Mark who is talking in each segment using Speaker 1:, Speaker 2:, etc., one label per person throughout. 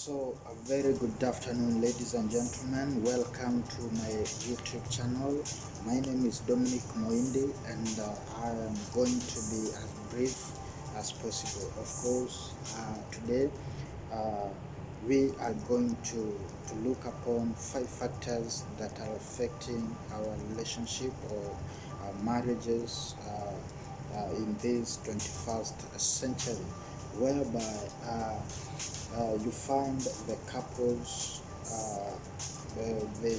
Speaker 1: A very good afternoon, ladies and gentlemen. Welcome to my YouTube channel. My name is Dominic Moindi, and I am going to be as brief as possible. Of course, today uh, we are going to look upon 5 factors that are affecting our relationship or our marriages in this 21st century, whereby you find the couples they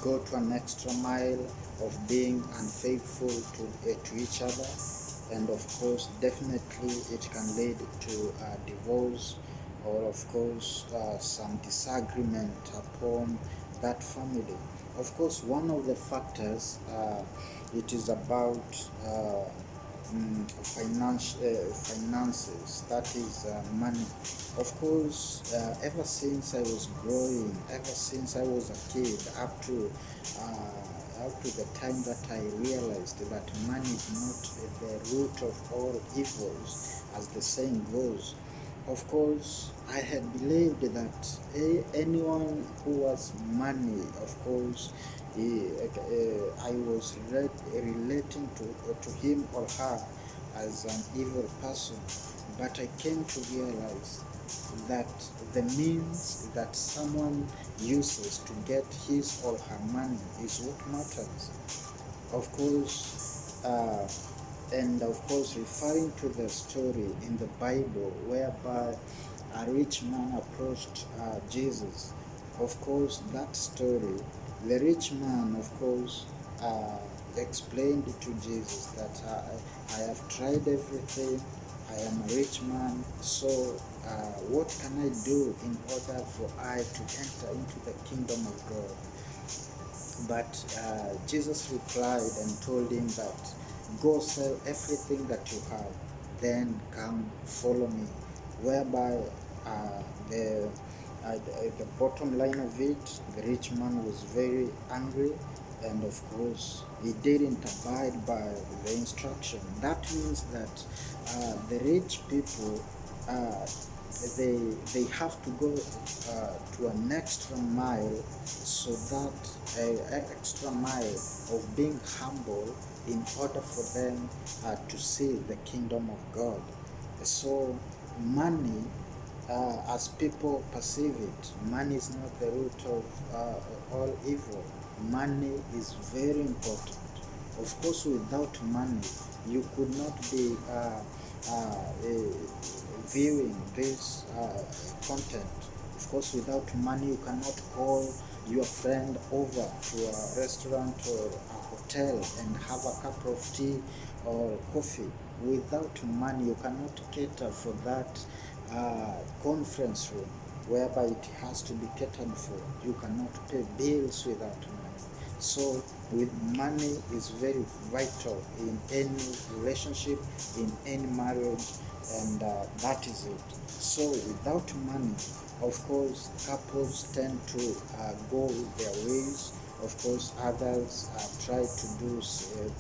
Speaker 1: go to an extra mile of being unfaithful to each other, and of course definitely it can lead to divorce, or of course some disagreement upon that family. Of course, one of the factors it is about finances, that is money. Of course, ever since I was growing, ever since I was a kid, up to the time that I realized that money is not the root of all evils, as the saying goes. Of course, I had believed that anyone who was money, of course, I was relating to him or her as an evil person. But I came to realize that the means that someone uses to get his or her money is what matters. Of course, and of course, referring to the story in the Bible whereby a rich man approached Jesus. Of course, that story, the rich man, of course, explained to Jesus that I have tried everything. I am a rich man, so what can I do in order for I to enter into the kingdom of God? But Jesus replied and told him that, go sell everything that you have, then come follow me. Whereby uh, the, the bottom line of it, the rich man was very angry, and of course he didn't abide by the instruction. That means that the rich people, uh, they have to go to an extra mile, so that extra mile of being humble in order for them to see the kingdom of God. So money, as people perceive it, money is not the root of all evil. Money is very important. Of course, without money, you could not be viewing this content. Of course, without money, you cannot call your friend over to a restaurant or a hotel and have a cup of tea or coffee. Without money, you cannot cater for that conference room whereby it has to be catered for. You cannot pay bills without money. So with money is very vital in any relationship, in any marriage, and that is it. So without money, of course, couples tend to go with their ways. Of course, others try to do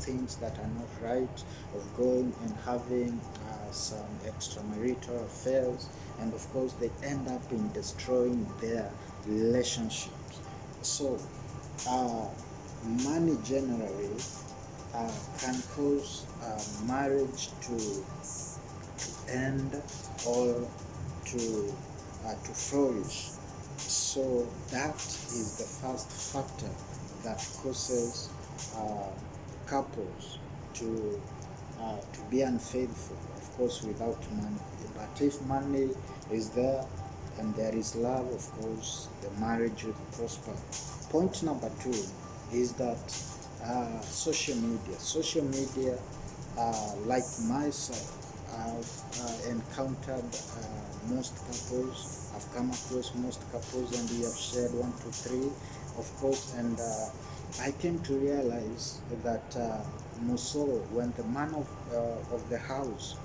Speaker 1: things that are not right, of going and having some extramarital affairs, and of course they end up in destroying their relationships. So uh, money generally can cause marriage to end or to flourish. So that is the first factor that causes uh, couples to be unfaithful. Of course, without money. But if money is there and there is love, of course, the marriage will prosper. Point number 2 is that social media. Social media, like myself, I've encountered most couples. I've come across most couples, and we have shared 1, 2, 3, of course. And I came to realize that Muso, when the man of the house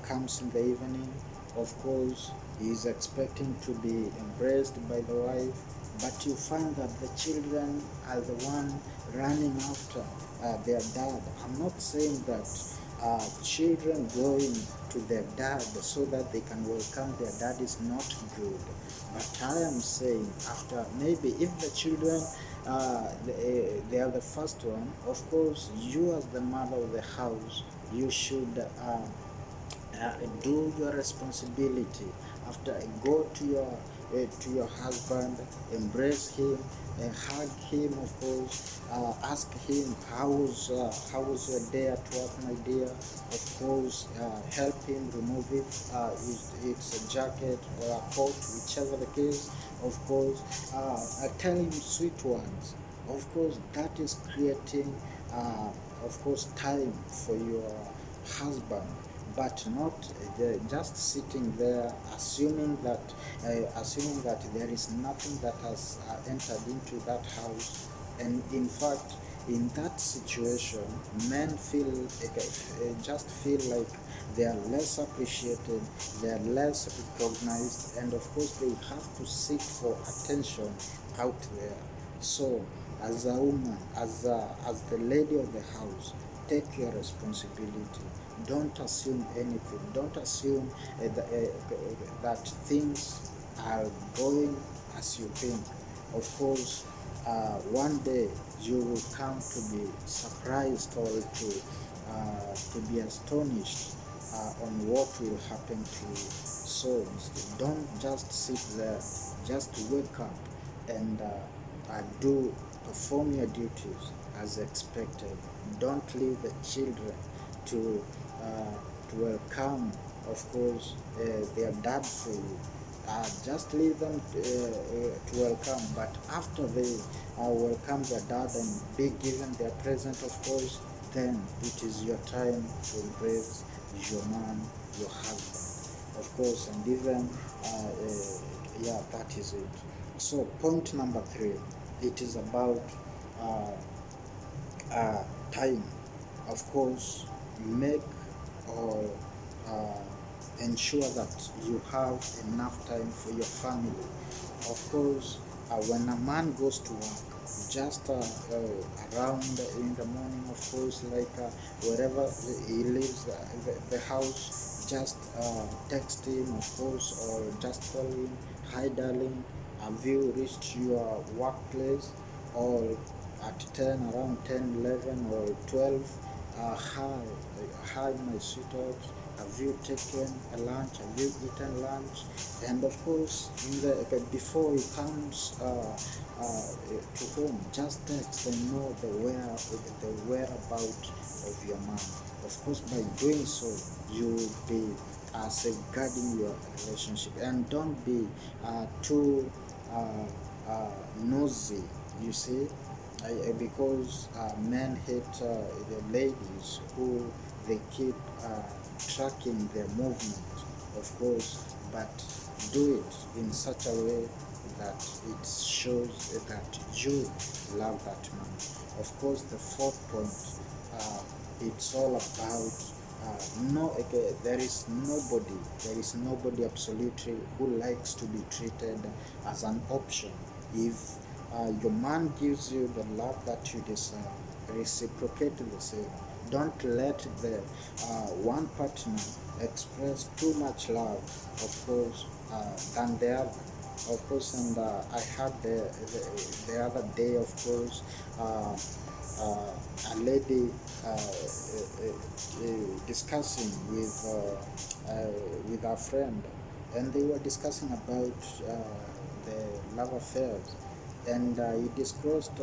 Speaker 1: comes in the evening, of course, he is expecting to be embraced by the wife, but you find that the children are the one running after their dad. I'm not saying that children going to their dad so that they can welcome their dad is not good. But I am saying, after maybe if the children they are the first one, of course, you as the mother of the house, you should do your responsibility. After, go to your husband, embrace him, hug him, of course, ask him how was your day at work, my dear. Of course, help him remove it, it's a jacket or a coat, whichever the case. Of course, tell him sweet words. Of course, that is creating of course time for your husband, but not just sitting there assuming that there is nothing that has entered into that house. And in fact, in that situation, men just feel like they are less appreciated, they are less recognized, and of course they have to seek for attention out there. So as a woman, as the lady of the house, take your responsibility. Don't assume anything. Don't assume that things are going as you think. Of course, one day you will come to be surprised, or to be astonished on what will happen to you. So don't just sit there. Just wake up and do perform your duties as expected. Don't leave the children to welcome, of course, their dad for you. Just leave them to welcome, but after they welcome their dad and be given their present, of course, then it is your time to embrace your man, your husband, of course. And even yeah, that is it. So point number 3, it is about time. Of course, make or ensure that you have enough time for your family. Of course, when a man goes to work, just around in the morning, of course, like wherever he leaves the house, just text him, of course, or just call him, hi darling, have you reached your workplace? Or at 10, around 10, 11, or 12, hi my sweetheart, have you taken a lunch, have you eaten lunch? And of course, before he comes to home, just text and know the whereabout of your man. Of course, by doing so, you will be safeguarding your relationship. And don't be too nosy, you see, because men hate the ladies who they keep tracking their movement, of course, but do it in such a way that it shows that you love that man. Of course, the fourth point, it's all about no. Okay, there is nobody absolutely who likes to be treated as an option. If your man gives you the love that you deserve, reciprocate the same. Don't let the one partner express too much love, of course, than the other. Of course, and I had the other day, of course, a lady discussing with our friend, and they were discussing about the love affairs, and he disclosed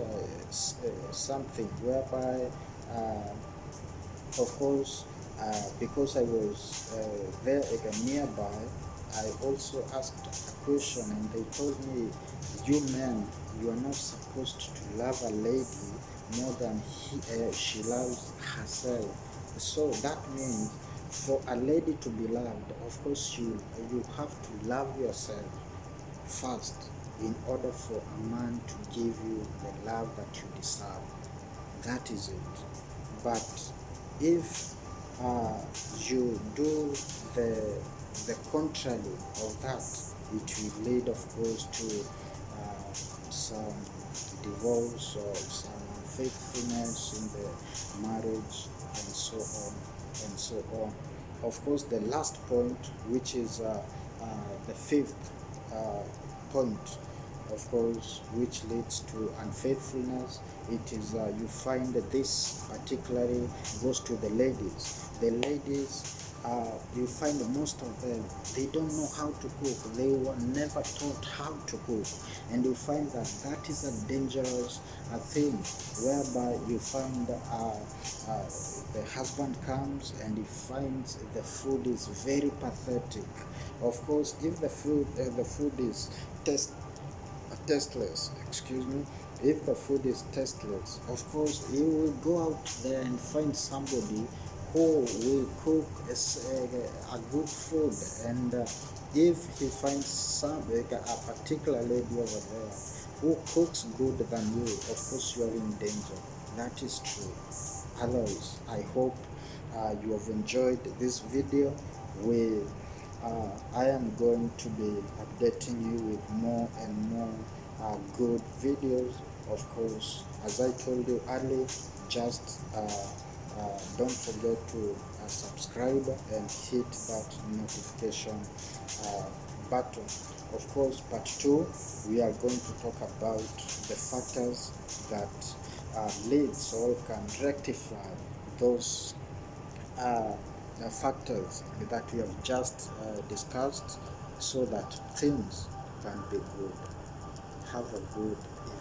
Speaker 1: something whereby, of course, because I was there nearby, I also asked a question, and they told me, you men, you are not supposed to love a lady more than she loves herself. So that means for a lady to be loved, of course, you have to love yourself first in order for a man to give you the love that you deserve. That is it. But if you do the contrary of that, it will lead, of course, to some divorce or some unfaithfulness in the marriage and so on. and so on. Of course, the last point, which is the fifth point, of course, which leads to unfaithfulness. It is you find that this particularly goes to the ladies. The ladies, you find most of them, they don't know how to cook. They were never taught how to cook, and you find that that is a dangerous thing, whereby you find the husband comes and he finds the food is very pathetic. Of course, if the food is tasteless, excuse me, if the food is tasteless, of course you will go out there and find somebody who will cook a good food, and if he finds a particular lady over there who cooks good than you, of course you are in danger. That is true. Otherwise, I hope you have enjoyed this video. I am going to be updating you with more and more good videos. Of course, as I told you earlier, just don't forget to subscribe and hit that notification button. Of course, part 2, we are going to talk about the factors that leads or can rectify those factors that we have just discussed, so that things can be good. Have a good evening.